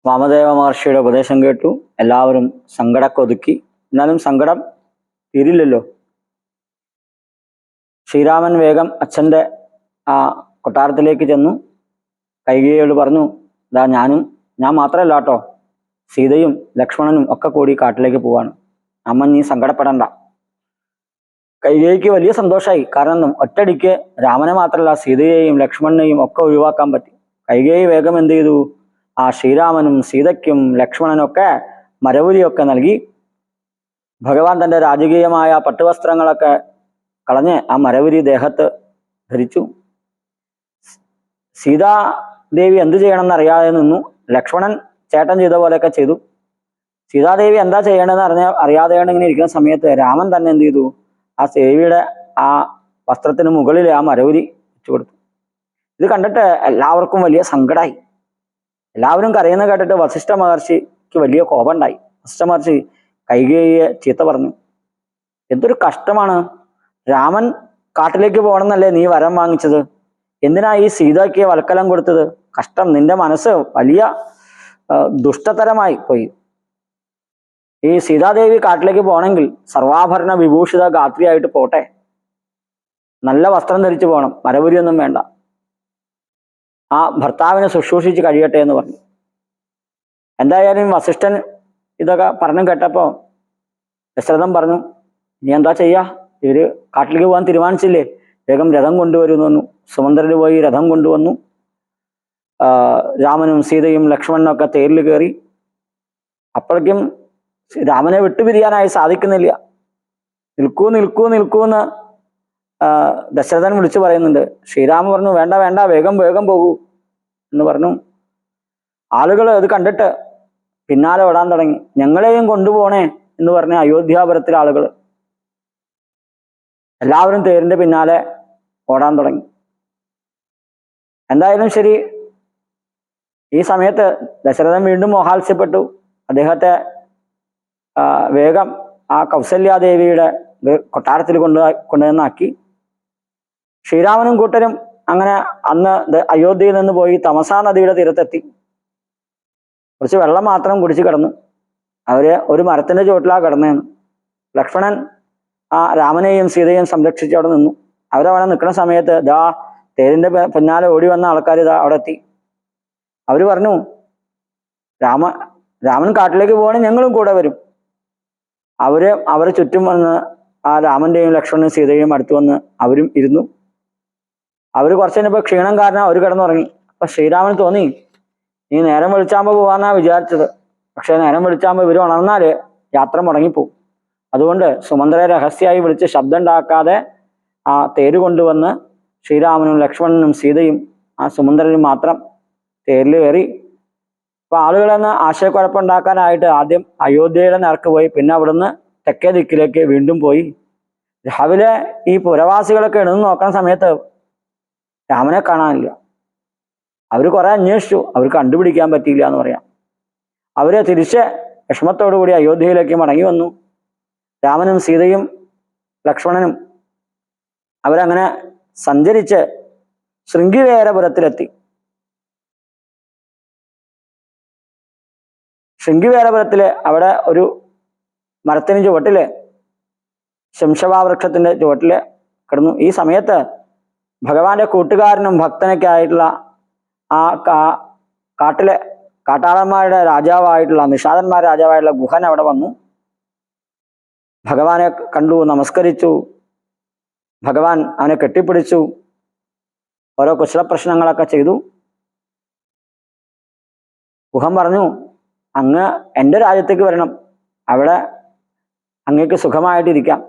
വാമദേവ മഹർഷിയുടെ ഉപദേശം കേട്ടു. എല്ലാവരും സങ്കടമൊക്കെ ഒതുക്കി. എന്നാലും സങ്കടം തീരില്ലല്ലോ. ശ്രീരാമൻ വേഗം അച്ഛൻ്റെ ആ കൊട്ടാരത്തിലേക്ക് ചെന്നു. കൈകേയിയോട് പറഞ്ഞു, ഞാൻ മാത്രമല്ല കേട്ടോ, സീതയും ലക്ഷ്മണനും ഒക്കെ കൂടി കാട്ടിലേക്ക് പോവാണ്. അമ്മ നീ സങ്കടപ്പെടണ്ട. കൈകേയിക്ക് വലിയ സന്തോഷമായി. കാരണം ഒറ്റടിക്ക് രാമനെ മാത്രമല്ല സീതയെയും ലക്ഷ്മണനെയും ഒക്കെ ഒഴിവാക്കാൻ പറ്റി. കൈകേയി വേഗം എന്ത് ചെയ്തു, ആ ശ്രീരാമനും സീതയ്ക്കും ലക്ഷ്മണനൊക്കെ മരവുരിയൊക്കെ നൽകി. ഭഗവാൻ തൻ്റെ രാജകീയമായ പട്ടുവസ്ത്രങ്ങളൊക്കെ കളഞ്ഞ് ആ മരവുരി ദേഹത്ത് ധരിച്ചു. സീതാദേവി എന്ത് ചെയ്യണമെന്ന് അറിയാതെ നിന്നു. ലക്ഷ്മണൻ ചേട്ടൻ ചെയ്ത പോലെയൊക്കെ ചെയ്തു. സീതാദേവി എന്താ ചെയ്യണമെന്ന് അറിയാതെ ഇങ്ങനെ ഇരിക്കുന്ന സമയത്ത് രാമൻ തന്നെ എന്ത് ചെയ്തു, ആ ദേവിയുടെ ആ വസ്ത്രത്തിന് മുകളിൽ ആ മരവുരി വെച്ചു കൊടുത്തു. ഇത് കണ്ടിട്ട് എല്ലാവർക്കും വലിയ സങ്കടമായി. എല്ലാവരും കരയുന്ന കേട്ടിട്ട് വസിഷ്ഠ മഹർഷിക്ക് വലിയ കോപം ഉണ്ടായി. വസിഷ്ഠ മഹർഷി കൈകേയിയെ ചീത്ത പറഞ്ഞു. എന്തൊരു കഷ്ടമാണ്, രാമൻ കാട്ടിലേക്ക് പോകണമെന്നല്ലേ നീ വരം വാങ്ങിച്ചത്, എന്തിനാ ഈ സീതയ്ക്ക് വൽക്കലം കൊടുത്തത്? കഷ്ടം, നിന്റെ മനസ്സ് വലിയ ദുഷ്ടതരമായി പോയി. ഈ സീതാദേവി കാട്ടിലേക്ക് പോകണമെങ്കിൽ സർവാഭരണ വിഭൂഷിത ഗാത്രിയായിട്ട് പോട്ടെ, നല്ല വസ്ത്രം ധരിച്ചു പോകണം, മരവുരിയൊന്നും വേണ്ട, ആ ഭർത്താവിനെ ശുശ്രൂഷിച്ച് കഴിയട്ടെ എന്ന് പറഞ്ഞു. എന്തായാലും വസിഷ്ഠൻ ഇതൊക്കെ പറഞ്ഞു കേട്ടപ്പോൾ ദശരഥൻ പറഞ്ഞു, നീ എന്താ ചെയ്യാ, ഇവര് കാട്ടിലേക്ക് പോകാൻ തീരുമാനിച്ചില്ലേ, വേഗം രഥം കൊണ്ടുവരുന്നു പറഞ്ഞു. സുമന്ത്രര് പോയി രഥം കൊണ്ടുവന്നു. രാമനും സീതയും ലക്ഷ്മണനും ഒക്കെ തേരിൽ കയറി. അപ്പോഴേക്കും രാമനെ വിട്ടുപിരിയാനായി സാധിക്കുന്നില്ല. നിൽക്കൂ നിൽക്കൂ നിൽക്കൂ എന്ന് ദശരഥൻ വിളിച്ചു പറയുന്നുണ്ട്. ശ്രീരാമൻ പറഞ്ഞു, വേണ്ട വേണ്ട, വേഗം വേഗം പോകൂ എന്ന് പറഞ്ഞു. ആളുകൾ ഇത് കണ്ടിട്ട് പിന്നാലെ ഓടാൻ തുടങ്ങി. ഞങ്ങളെയും കൊണ്ടുപോണേ എന്ന് പറഞ്ഞ അയോധ്യാപുരത്തിലെ ആളുകൾ എല്ലാവരും തേരിന്റെ പിന്നാലെ ഓടാൻ തുടങ്ങി. എന്തായാലും ശരി, ഈ സമയത്ത് ദശരഥൻ വീണ്ടും മോഹാത്സ്യപ്പെട്ടു. അദ്ദേഹത്തെ വേഗം ആ കൗസല്യാദേവിയുടെ കൊട്ടാരത്തിൽ കൊണ്ടുവന്നാക്കി. ശ്രീരാമനും കൂട്ടരും അങ്ങനെ അന്ന് അയോധ്യയിൽ നിന്ന് പോയി തമസാ നദിയുടെ തീരത്തെത്തി. കുറച്ച് വെള്ളം മാത്രം കുടിച്ച് കിടന്നു. അവര് ഒരു മരത്തിന്റെ ചുവട്ടിലാണ് കിടന്നതെന്ന്. ലക്ഷ്മണൻ ആ രാമനെയും സീതയെയും സംരക്ഷിച്ച് അവിടെ നിന്നു. അവരവിടെ നിൽക്കുന്ന സമയത്ത് തേരിന്റെ പിന്നാലെ ഓടി വന്ന ആൾക്കാർ അവിടെ എത്തി. അവര് പറഞ്ഞു, രാമൻ കാട്ടിലേക്ക് പോകണമെങ്കിൽ ഞങ്ങളും കൂടെ വരും. അവരെ ചുറ്റും വന്ന് ആ രാമന്റെയും ലക്ഷ്മണനും സീതയും അടുത്ത് വന്ന് അവരും ഇരുന്നു. അവര് കുറച്ച് കഴിഞ്ഞപ്പോൾ ക്ഷീണം കാരണം അവർ കിടന്നുറങ്ങി. അപ്പൊ ശ്രീരാമന് തോന്നി, നീ നേരം വെളിച്ചാകുമ്പോൾ പോകാന്നാ വിചാരിച്ചത്, പക്ഷെ നേരം വെളിച്ചാകുമ്പോൾ ഇവർ ഉണർന്നാല് യാത്ര മുടങ്ങിപ്പോവും. അതുകൊണ്ട് സുമന്ത്രയെ രഹസ്യമായി വിളിച്ച് ശബ്ദം ഉണ്ടാക്കാതെ ആ തേര് കൊണ്ടുവന്ന് ശ്രീരാമനും ലക്ഷ്മണനും സീതയും ആ സുമന്ത്രനും മാത്രം തേരിൽ കയറി. അപ്പൊ ആളുകളെന്ന് ആശയക്കുഴപ്പമുണ്ടാക്കാനായിട്ട് ആദ്യം അയോധ്യയുടെ നേർക്ക് പോയി, പിന്നെ അവിടുന്ന് തെക്കേ ദിക്കിലേക്ക് വീണ്ടും പോയി. രാവിലെ ഈ പുരവാസികളൊക്കെ എഴുന്നു നോക്കുന്ന സമയത്ത് രാമനെ കാണാനില്ല. അവർ കുറെ അന്വേഷിച്ചു, അവർ കണ്ടുപിടിക്കാൻ പറ്റിയില്ല എന്ന് പറയാം. അവര് തിരിച്ച് വിഷമത്തോടു കൂടി അയോധ്യയിലേക്ക് മടങ്ങി വന്നു. രാമനും സീതയും ലക്ഷ്മണനും അവരങ്ങനെ സഞ്ചരിച്ച് ശൃംഗിവേരപുരത്തിലെത്തി. ശൃംഗിവേരപുരത്തില് അവിടെ ഒരു മരത്തിന് ചുവട്ടില് ശംശവാവൃക്ഷത്തിന്റെ ചുവട്ടില് കിടന്നു. ഈ സമയത്ത് ഭഗവാന്റെ കൂട്ടുകാരനും ഭക്തനൊക്കെ ആയിട്ടുള്ള ആ കാട്ടിലെ കാട്ടാളന്മാരുടെ രാജാവായിട്ടുള്ള നിഷാദന്മാരുടെ രാജാവായിട്ടുള്ള ഗുഹൻ അവിടെ വന്നു. ഭഗവാനെ കണ്ടു, നമസ്കരിച്ചു. ഭഗവാൻ അവനെ കെട്ടിപ്പിടിച്ചു, ഓരോ കുശല പ്രശ്നങ്ങളൊക്കെ ചെയ്തു. ഗുഹൻ പറഞ്ഞു, അങ്ങ് എൻ്റെ രാജ്യത്തേക്ക് വരണം, അവിടെ അങ്ങേക്ക് സുഖമായിട്ടിരിക്കാം,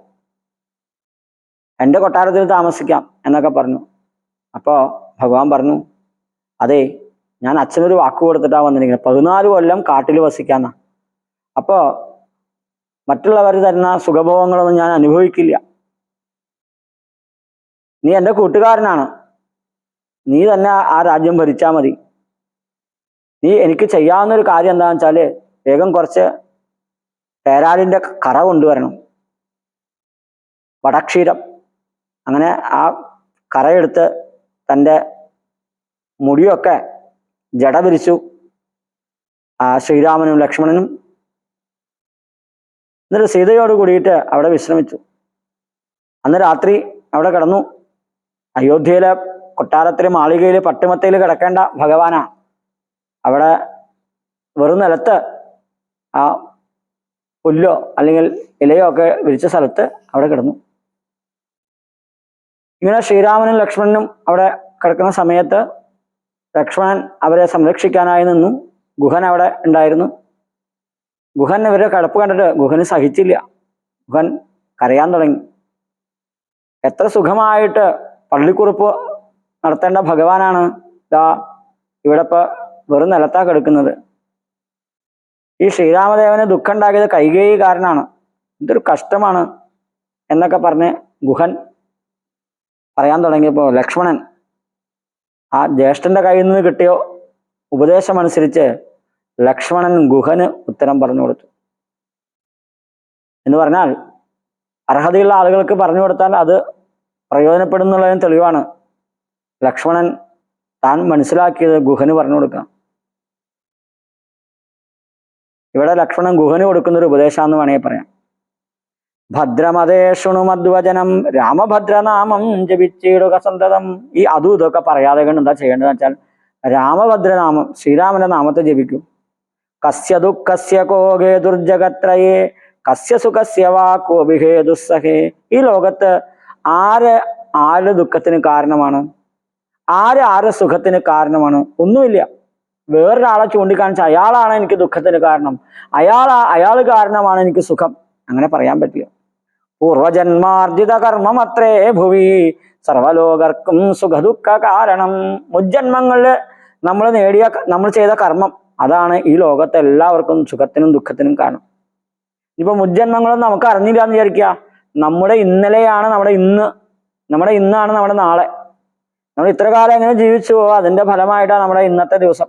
എൻ്റെ കൊട്ടാരത്തിൽ താമസിക്കാം എന്നൊക്കെ പറഞ്ഞു. അപ്പോൾ ഭഗവാൻ പറഞ്ഞു, അതെ, ഞാൻ അച്ഛനൊരു വാക്ക് കൊടുത്തിട്ടാണ് വന്നിരിക്കുന്നത്, 14 കൊല്ലം കാട്ടിൽ വസിക്കാന്ന. അപ്പോൾ മറ്റുള്ളവർ തരുന്ന സുഖഭോഗങ്ങളൊന്നും ഞാൻ അനുഭവിക്കില്ല. നീ എൻ്റെ കൂട്ടുകാരനാണ്, നീ തന്നെ ആ രാജ്യം ഭരിച്ചാൽ മതി. നീ എനിക്ക് ചെയ്യാവുന്ന ഒരു കാര്യം എന്താണെന്ന് വെച്ചാൽ വേഗം കുറച്ച് പേരാലിൻ്റെ കറ കൊണ്ടുവരണം, വടക്ഷീരം. അങ്ങനെ ആ കറയെടുത്ത് തൻ്റെ മുടിയൊക്കെ ജട വിരിച്ചു. ശ്രീരാമനും ലക്ഷ്മണനും. എന്നിട്ട് സീതയോട് കൂടിയിട്ട് അവിടെ വിശ്രമിച്ചു. അന്ന് രാത്രി അവിടെ കിടന്നു. അയോധ്യയിലെ കൊട്ടാരത്തിലെ മാളികയിൽ പട്ടുമത്തയിൽ കിടക്കേണ്ട ഭഗവാനാ അവിടെ വെറും നിലത്ത് ആ പുല്ലോ അല്ലെങ്കിൽ ഇലയോ ഒക്കെ വിരിച്ച സ്ഥലത്ത് അവിടെ കിടന്നു. ഇങ്ങനെ ശ്രീരാമനും ലക്ഷ്മണനും അവിടെ കിടക്കുന്ന സമയത്ത് ലക്ഷ്മണൻ അവരെ സംരക്ഷിക്കാനായി നിന്നു. ഗുഹൻ അവിടെ ഉണ്ടായിരുന്നു. ഗുഹൻ ഇവരെ കിടപ്പ് കണ്ടിട്ട് ഗുഹന് സഹിച്ചില്ല. ഗുഹൻ കരയാൻ തുടങ്ങി. എത്ര സുഖമായിട്ട് പള്ളിക്കുറുപ്പ് നടത്തേണ്ട ഭഗവാനാണ് ഇതാ ഇവിടെ ഇപ്പൊ വെറും നിലത്താ കിടക്കുന്നത്. ഈ ശ്രീരാമദേവന് ദുഃഖം ഉണ്ടാക്കിയത് കൈകേയി കാരനാണ്. ഇതൊരു കഷ്ടമാണ് എന്നൊക്കെ പറഞ്ഞ് ഗുഹൻ പറയാൻ തുടങ്ങിയപ്പോൾ ലക്ഷ്മണൻ ആ ജ്യേഷ്ഠന്റെ കയ്യിൽ നിന്ന് കിട്ടിയ ഉപദേശമനുസരിച്ച് ലക്ഷ്മണൻ ഗുഹന് ഉത്തരം പറഞ്ഞു കൊടുത്തു. എന്ന് പറഞ്ഞാൽ അർഹതയുള്ള ആളുകൾക്ക് പറഞ്ഞു കൊടുത്താൽ അത് പ്രയോജനപ്പെടുന്നുള്ളതിന് തെളിവാണ്. ലക്ഷ്മണൻ താൻ മനസ്സിലാക്കിയത് ഗുഹന് പറഞ്ഞു കൊടുക്കാം. ഇവിടെ ലക്ഷ്മണൻ ഗുഹന് കൊടുക്കുന്ന ഒരു ഉപദേശാന്ന് വേണമെങ്കിൽ പറയാം. ഭദ്രമതേ ശൃണുമദ്വചനം രാമഭദ്രനാമം ജപിച്ചിടുക സന്തതം. ഈ അതും ഇതൊക്കെ പറയാതെ കൊണ്ട് എന്താ ചെയ്യേണ്ടതെന്ന് വെച്ചാൽ രാമഭദ്രനാമം ശ്രീരാമന്റെ നാമത്തെ ജപിക്കും. കസ്യ ദുഃഖസ്യ കോകേ ദുർജഗത്രയേ കസ്യ സുഖസ്യ വാ കോപിഹേ ദുസ്സഹേ. ഈ ലോകത്ത് ആര് ദുഃഖത്തിന് കാരണമാണ്? ആര് സുഖത്തിന് കാരണമാണ്? ഒന്നുമില്ല. വേറൊരാളെ ചൂണ്ടിക്കാണിച്ച് അയാളാണ് എനിക്ക് ദുഃഖത്തിന് കാരണം, അയാൾ കാരണമാണ് എനിക്ക് സുഖം, അങ്ങനെ പറയാൻ പറ്റില്ല. പൂർവജന്മാർജിത കർമ്മം അത്രേ ഭുവി സർവലോകർക്കും സുഖദുഃഖ കാരണം. മുജ്ജന്മങ്ങളില് നമ്മൾ ചെയ്ത കർമ്മം അതാണ് ഈ ലോകത്തെ എല്ലാവർക്കും സുഖത്തിനും ദുഃഖത്തിനും കാരണം. ഇപ്പൊ മുജ്ജന്മങ്ങളും നമുക്ക് അറിഞ്ഞില്ല എന്ന് വിചാരിക്കുക. നമ്മുടെ ഇന്നലെയാണ് നമ്മുടെ ഇന്നാണ് നമ്മുടെ നാളെ. നമ്മൾ ഇത്ര കാലം എങ്ങനെ ജീവിച്ചു പോവോ അതിന്റെ ഫലമായിട്ടാണ് നമ്മുടെ ഇന്നത്തെ ദിവസം.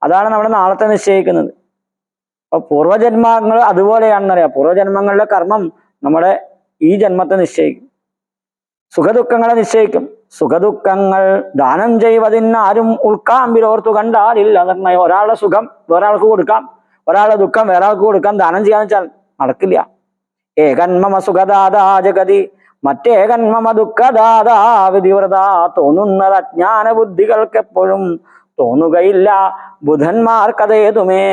അതാണ് നമ്മുടെ നാളത്തെ നിശ്ചയിക്കുന്നത്. അപ്പൊ പൂർവ്വജന്മങ്ങൾ അതുപോലെയാണെന്നറിയാം. പൂർവ്വജന്മങ്ങളിലെ കർമ്മം നമ്മുടെ ഈ ജന്മത്തെ നിശ്ചയിക്കും, സുഖദുഃഖങ്ങളെ നിശ്ചയിക്കും. സുഖദുഃഖങ്ങൾ ദാനം ചെയ്വതിനാരും ഉൾക്കാമ്പിലോർത്തു കണ്ടാലില്ല നിർണയം. ഒരാളുടെ സുഖം വേറൊരാൾക്ക് കൊടുക്കാം, ഒരാളുടെ ദുഃഖം വേറൊരാൾക്ക് കൊടുക്കാം. ദാനം ചെയ്യാന്ന് വെച്ചാൽ നടക്കില്ല. ഏകന്മമ സുഖദാതാ ജഗതി മറ്റേകന്മമ ദുഃഖദാതാ വിധിവ്രത. തോന്നുന്നത് അജ്ഞാന ബുദ്ധികൾക്ക് എപ്പോഴും തോന്നുകയില്ല ബുധന്മാർക്കതേതുമേ.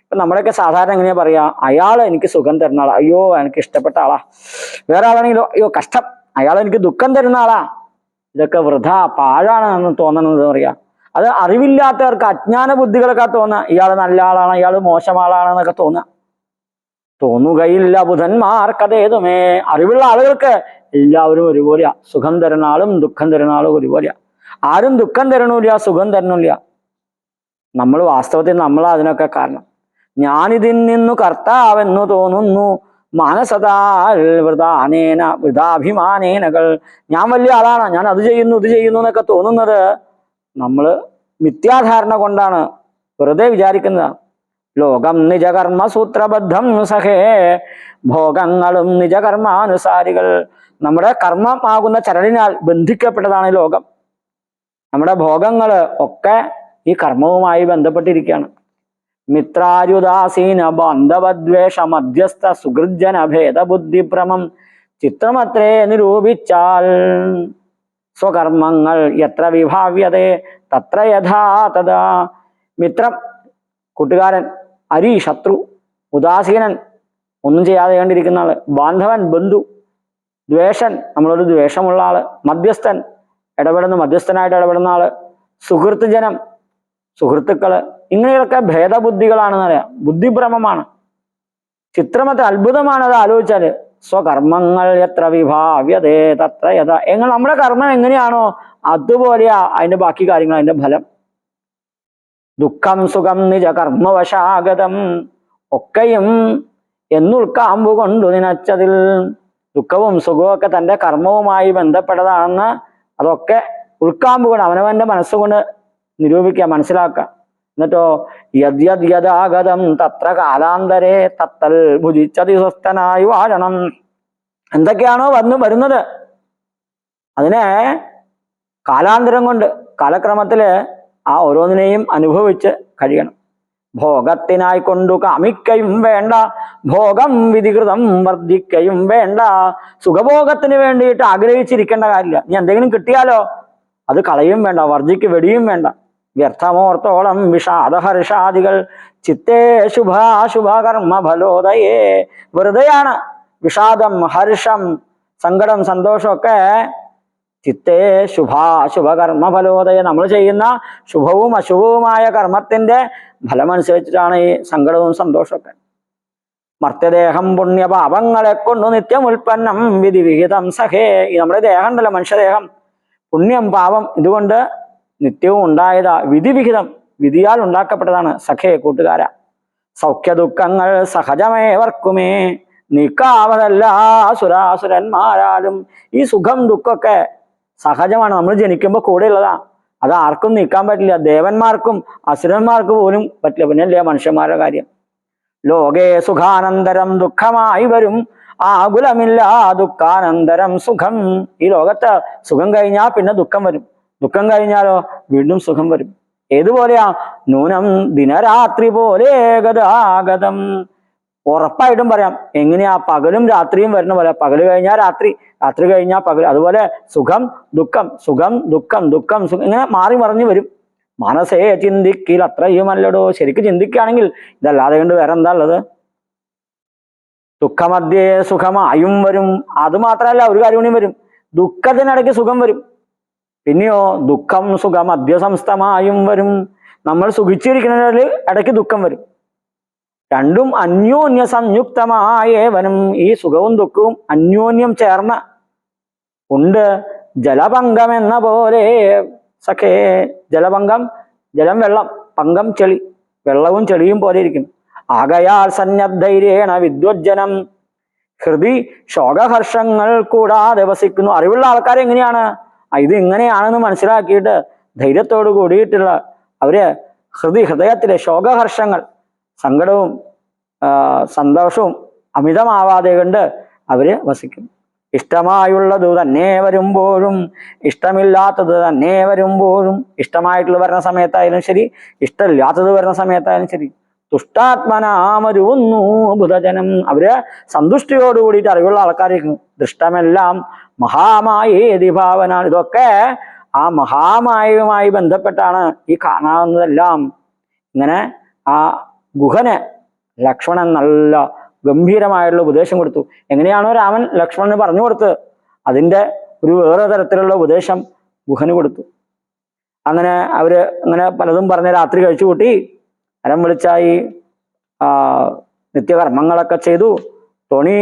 ഇപ്പൊ നമ്മളൊക്കെ സാധാരണ എങ്ങനെയാ പറയാ, അയാൾ എനിക്ക് സുഖം തരുന്ന ആളാ, അയ്യോ എനിക്ക് ഇഷ്ടപ്പെട്ട ആളാ. വേറെ ആളാണെങ്കിലോ അയ്യോ കഷ്ടം, അയാൾ എനിക്ക് ദുഃഖം തരുന്ന ആളാ. ഇതൊക്കെ വൃഥ പാഴാണ് എന്ന് തോന്നണമെന്ന് പറയാ. അത് അറിവില്ലാത്തവർക്ക് അജ്ഞാന ബുദ്ധികളൊക്കെ തോന്നുക ഇയാൾ നല്ല ആളാണ്, ഇയാൾ മോശം ആളാണെന്നൊക്കെ തോന്നുകയില്ല ബുധന്മാർക്കതേതുമേ. അറിവുള്ള ആളുകൾക്ക് എല്ലാവരും ഒരുപോലെയാ. സുഖം തരുന്ന ആളും ദുഃഖം തരുന്ന ആളും ഒരുപോലെയാ. ആരും ദുഃഖം തരണമില്ല, സുഖം തരണമില്ല. വാസ്തവത്തിൽ നമ്മളാ അതിനൊക്കെ കാരണം. ഞാനിതിൽ നിന്നു കർത്താവെന്നു തോന്നുന്നു മാനസതാൽ വൃതാഭിമാനേനകൾ. ഞാൻ വലിയ ആളാണ്, ഞാൻ അത് ചെയ്യുന്നു ഇത് ചെയ്യുന്നു എന്നൊക്കെ തോന്നുന്നത് നമ്മൾ മിഥ്യാധാരണ കൊണ്ടാണ്, വെറുതെ വിചാരിക്കുന്നത്. ലോകം നിജകർമ്മ സൂത്രബദ്ധം സഹേ ഭോഗങ്ങളും നിജകർമാനുസാരികൾ. നമ്മുടെ കർമ്മമാകുന്ന ചരടിനാൽ ബന്ധിക്കപ്പെട്ടതാണ് ലോകം. നമ്മുടെ ഭോഗങ്ങള് ഒക്കെ ഈ കർമ്മവുമായി ബന്ധപ്പെട്ടിരിക്കുകയാണ്. മിത്രാരുദാസീന ബാന്ധവദ്വേഷ മധ്യസ്ഥ സുഹൃജന ഭേദബുദ്ധിഭ്രമം ചിത്രമത്രേ നിരൂപിച്ചാൽ സ്വകർമ്മങ്ങൾ എത്ര വിഭാവ്യതേ തത്ര യഥാ തഥാ. മിത്രം കൂട്ടുകാരൻ, അരി ശത്രു, ഉദാസീനൻ ഒന്നും ചെയ്യാതെ കണ്ടിരിക്കുന്ന ആള്, ബാന്ധവൻ ബന്ധു, ദ്വേഷൻ നമ്മളൊരു ദ്വേഷമുള്ള ആള്, മധ്യസ്ഥൻ മധ്യസ്ഥനായിട്ട് ഇടപെടുന്ന ആള്, സുഹൃത്ത് ജനം സുഹൃത്തുക്കള്, ഇങ്ങനെയൊക്കെ ഭേദബുദ്ധികളാണെന്ന് അറിയാം. ബുദ്ധിഭ്രമമാണ്. ചിത്രമത്ര അത്ഭുതമാണ് അത് ആലോചിച്ചാല്. സ്വകർമ്മങ്ങൾ എത്ര വിഭാവ്യതേ തത്ര യഥാ. നമ്മുടെ കർമ്മം എങ്ങനെയാണോ അതുപോലെയാ അതിന്റെ ബാക്കി കാര്യങ്ങൾ, അതിന്റെ ഫലം. ദുഃഖം സുഖം നിജ കർമ്മവശാഗതം ഒക്കെയും എന്നുൾക്കാമ്പു കൊണ്ടു നിനച്ചതിൽ. ദുഃഖവും സുഖവും ഒക്കെ തന്റെ കർമ്മവുമായി ബന്ധപ്പെട്ടതാണെന്ന് അതൊക്കെ ഉൾക്കാമ്പ് കൊണ്ട് അവനവന്റെ മനസ്സുകൊണ്ട് നിരൂപിക്കുക, മനസ്സിലാക്കുക. എന്നിട്ടോ യദ്യദ്യതാഗതം തത്ര കാലാന്തരേ തത്തൽ ഭുജിച്ചതി സ്വസ്ഥനായി വാഴണം. എന്തൊക്കെയാണോ വരുന്നത് അതിനെ കാലാന്തരം കൊണ്ട് കാലക്രമത്തില് ആ ഓരോന്നിനെയും അനുഭവിച്ച് കഴിയണം. ഭോഗത്തിനായി കൊണ്ടു കാമിക്കയും വേണ്ട, ഭോഗം വിധികൃതം വർദ്ധിക്കയും വേണ്ട. സുഖഭോഗത്തിന് വേണ്ടിയിട്ട് ആഗ്രഹിച്ചിരിക്കേണ്ട കാര്യമില്ല. നീ എന്തെങ്കിലും കിട്ടിയാലോ അത് കളയും വേണ്ട, വർദ്ധിക്ക് വെടിയും വേണ്ട. വ്യർത്ഥമോർത്തോളം വിഷാദഹർഷാദികൾ ചിത്തേ ശുഭാശുഭ കർമ്മ ഫലോദയേ. വെറുതെയാണ് വിഷാദം, ഹർഷം, സങ്കടം, സന്തോഷമൊക്കെ. ചിത്തേ ശുഭാശുഭ കർമ്മ ഫലോദയ, നമ്മൾ ചെയ്യുന്ന ശുഭവും അശുഭവുമായ കർമ്മത്തിന്റെ ഫലമനുസരിച്ചിട്ടാണ് ഈ സങ്കടവും സന്തോഷമൊക്കെ. മർത്യദേഹം പുണ്യപാപങ്ങളെ കൊണ്ടു നിത്യം ഉൽപ്പന്നം വിധി വിഹിതം സഖേ. ഈ നമ്മുടെ ദേഹം ഉണ്ടല്ലോ, മനുഷ്യദേഹം, പുണ്യം പാപം ഇതുകൊണ്ട് നിത്യവും ഉണ്ടായതാ. വിധിവിഹിതം, വിധിയാൽ ഉണ്ടാക്കപ്പെട്ടതാണ്. സഖേ കൂട്ടുകാര, സൗഖ്യ ദുഃഖങ്ങൾ സഹജമേവർക്കുമേ നീക്കാവതല്ല സുരാസുരന്മാരാലും. ഈ സുഖം ദുഃഖമൊക്കെ സഹജമാണ്, നമ്മൾ ജനിക്കുമ്പോൾ കൂടെ ഉള്ളതാ. അത് ആർക്കും നീക്കാൻ പറ്റില്ല. ദേവന്മാർക്കും അസുരന്മാർക്ക് പോലും പറ്റില്ല, പിന്നല്ലേ മനുഷ്യന്മാരുടെ കാര്യം. ലോകേ സുഖാനന്തരം ദുഃഖമായി വരും, ആകുലമില്ല ദുഃഖാനന്തരം സുഖം. ഈ ലോകത്ത് സുഖം കഴിഞ്ഞാൽ പിന്നെ ദുഃഖം വരും, ദുഃഖം കഴിഞ്ഞാലോ വീണ്ടും സുഖം വരും. ഏതുപോലെയാ? നൂനം ദിനരാത്രി പോലെ ഗതാഗതം. ഉറപ്പായിട്ടും പറയാം, എങ്ങനെയാ? പകലും രാത്രിയും വരുന്ന പോലെ. പകല് കഴിഞ്ഞാൽ രാത്രി, രാത്രി കഴിഞ്ഞാൽ പകൽ. അതുപോലെ സുഖം ദുഃഖം, സുഖം ദുഃഖം, ദുഃഖം സുഖം, ഇങ്ങനെ മാറി മറിഞ്ഞു വരും. മനസ്സേ ചിന്തിക്കിൽ അത്രയുമല്ലടോ. ശരിക്കും ചിന്തിക്കുകയാണെങ്കിൽ ഇതല്ലാതെ കൊണ്ട് വേറെ എന്താ ഉള്ളത്? ദുഃഖമധ്യേ സുഖമായും വരും. അത് മാത്രമല്ല, ഒരു കാര്യം കൂടി വരും, ദുഃഖത്തിനിടയ്ക്ക് സുഖം വരും. പിന്നെയോ ദുഃഖം സുഖം അധ്യസംസ്ഥമായും വരും. നമ്മൾ സുഖിച്ചിരിക്കുന്നതിൽ ഇടയ്ക്ക് ദുഃഖം വരും. രണ്ടും അന്യോന്യ സംയുക്തമായേവനും. ഈ സുഖവും ദുഃഖവും അന്യോന്യം ചേർന്ന ഉണ്ട്. ജലപങ്കം എന്ന പോലെ സഖേ. ജലപങ്കം, ജലം വെള്ളം, പങ്കം ചെളി, വെള്ളവും ചെളിയും പോലെ ഇരിക്കും. ആകയാൽ സന്നദ്ധൈര്യേണ വിദ്വജ്ജനം ഹൃദി ശോകഹർഷങ്ങൾ കൂടാതെ വസിക്കുന്നു. അറിവുള്ള ആൾക്കാർ എങ്ങനെയാണ്? ഇത് ഇങ്ങനെയാണെന്ന് മനസ്സിലാക്കിയിട്ട് ധൈര്യത്തോട് കൂടിയിട്ടുള്ള അവര് ഹൃദയത്തിലെ ശോകഹർഷങ്ങൾ, സങ്കടവും സന്തോഷവും അമിതമാവാതെ കൊണ്ട് അവര് വസിക്കും. ഇഷ്ടമായുള്ളത് തന്നെ വരുമ്പോഴും ഇഷ്ടമില്ലാത്തത് തന്നെ വരുമ്പോഴും, ഇഷ്ടമായിട്ടുള്ളത് വരുന്ന സമയത്തായാലും ശരി, ഇഷ്ടമില്ലാത്തത് വരുന്ന സമയത്തായാലും ശരി, തുഷ്ടാത്മനാമരുവുന്നു ബുധജനം. അവര് സന്തുഷ്ടിയോട് കൂടിയിട്ട് അറിവുള്ള ആൾക്കാരിക്കും. ദൃഷ്ടമെല്ലാം മഹാമായേതി ഭാവന. ഇതൊക്കെ ആ മഹാമായയുമായി ബന്ധപ്പെട്ടാണ് ഈ കാണാവുന്നതെല്ലാം. ഇങ്ങനെ ആ ഗുഹന് ലക്ഷ്മണൻ നല്ല ഗംഭീരമായുള്ള ഉപദേശം കൊടുത്തു. എങ്ങനെയാണോ രാമൻ ലക്ഷ്മണന് പറഞ്ഞു കൊടുത്ത്, അതിൻ്റെ ഒരു വേറെ തരത്തിലുള്ള ഉപദേശം ഗുഹന് കൊടുത്തു. അങ്ങനെ അവര് അങ്ങനെ പലതും പറഞ്ഞ് രാത്രി കഴിച്ചു കൂട്ടി. നേരം വിളിച്ചായി നിത്യകർമ്മങ്ങളൊക്കെ ചെയ്തു. തോണി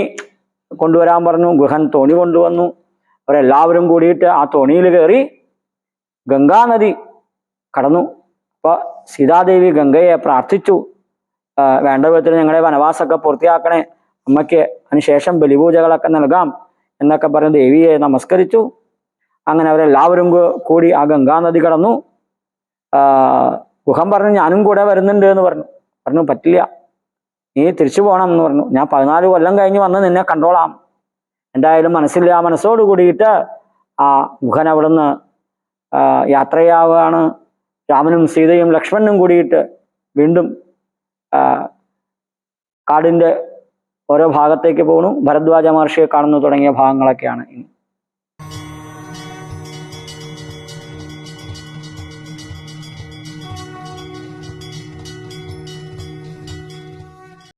കൊണ്ടുവരാൻ പറഞ്ഞു. ഗുഹൻ തോണി കൊണ്ടുവന്നു. അവരെല്ലാവരും കൂടിയിട്ട് ആ തോണിയിൽ കയറി ഗംഗാനദി കടന്നു. അപ്പൊ സീതാദേവി ഗംഗയെ പ്രാർത്ഥിച്ചു, വേണ്ട വിധത്തിൽ ഞങ്ങളുടെ വനവാസമൊക്കെ പൂർത്തിയാക്കണേ, അമ്മയ്ക്ക് അതിനുശേഷം ബലിപൂജകളൊക്കെ നൽകാം എന്നൊക്കെ പറഞ്ഞ് ദേവിയെ നമസ്കരിച്ചു. അങ്ങനെ അവരെല്ലാവരും കൂടി ആ ഗംഗാനദി കടന്നു. ഗുഹൻ പറഞ്ഞു, ഞാനും കൂടെ വരുന്നുണ്ട് എന്ന് പറഞ്ഞു. പറ്റില്ല, നീ തിരിച്ചു പോകണം എന്ന് പറഞ്ഞു. ഞാൻ 14 കൊല്ലം കഴിഞ്ഞ് വന്ന് നിന്നെ കണ്ടോളാം. എന്തായാലും മനസ്സില്ല. മനസ്സോട് കൂടിയിട്ട് ആ ഗുഹൻ അവിടുന്ന് യാത്രയാവുകയാണ്. രാമനും സീതയും ലക്ഷ്മണനും കൂടിയിട്ട് വീണ്ടും കാടിൻ്റെ ഓരോ ഭാഗത്തേക്ക് പോകുന്നു. ഭരദ്വാജ മഹർഷിയെ കാണുന്നു തുടങ്ങിയ ഭാഗങ്ങളൊക്കെയാണ് ഇനി.